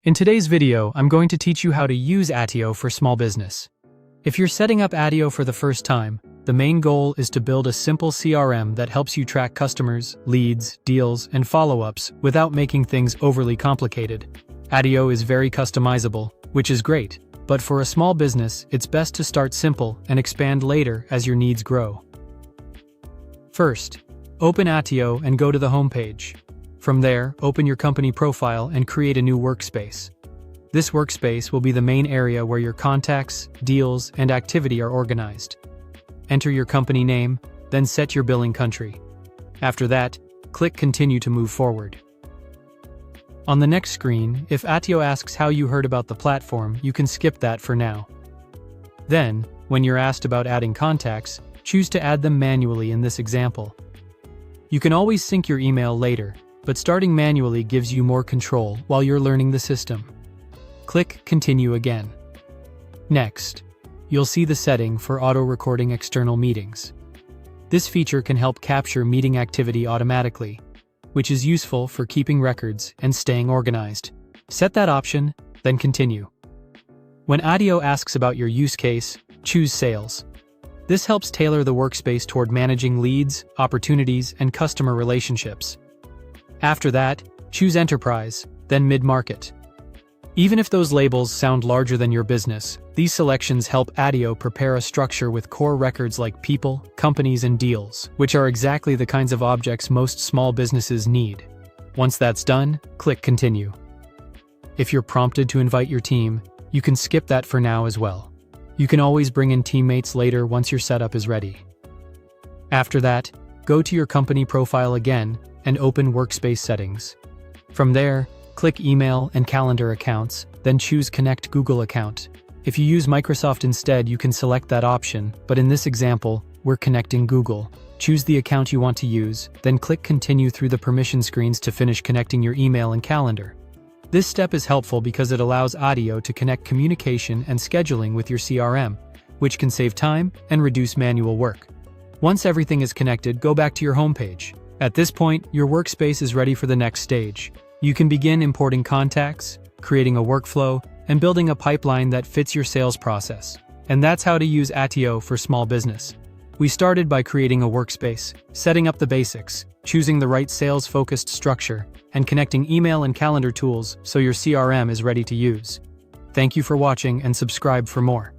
In today's video, I'm going to teach you how to use Attio for small business. If you're setting up Attio for the first time, the main goal is to build a simple CRM that helps you track customers, leads, deals, and follow-ups without making things overly complicated. Attio is very customizable, which is great, but for a small business, it's best to start simple and expand later as your needs grow. First, open Attio and go to the homepage. From there, open your company profile and create a new workspace. This workspace will be the main area where your contacts, deals, and activity are organized. Enter your company name, then set your billing country. After that, click Continue to move forward. On the next screen, if Attio asks how you heard about the platform, you can skip that for now. Then, when you're asked about adding contacts, choose to add them manually in this example. You can always sync your email later, but starting manually gives you more control while you're learning the system. Click Continue again. Next, you'll see the setting for auto-recording external meetings. This feature can help capture meeting activity automatically, which is useful for keeping records and staying organized. Set that option, then continue. When Attio asks about your use case, choose Sales. This helps tailor the workspace toward managing leads, opportunities, and customer relationships. After that, choose Enterprise, then Mid-Market. Even if those labels sound larger than your business, these selections help Attio prepare a structure with core records like people, companies, and deals, which are exactly the kinds of objects most small businesses need. Once that's done, click Continue. If you're prompted to invite your team, you can skip that for now as well. You can always bring in teammates later once your setup is ready. After that, go to your company profile again and open Workspace settings. From there, click Email and Calendar accounts, then choose Connect Google account. If you use Microsoft instead, you can select that option, but in this example, we're connecting Google. Choose the account you want to use, then click Continue through the permission screens to finish connecting your email and calendar. This step is helpful because it allows Attio to connect communication and scheduling with your CRM, which can save time and reduce manual work. Once everything is connected, go back to your homepage. At this point, your workspace is ready for the next stage. You can begin importing contacts, creating a workflow, and building a pipeline that fits your sales process. And that's how to use Attio for small business. We started by creating a workspace, setting up the basics, choosing the right sales-focused structure, and connecting email and calendar tools so your CRM is ready to use. Thank you for watching and subscribe for more.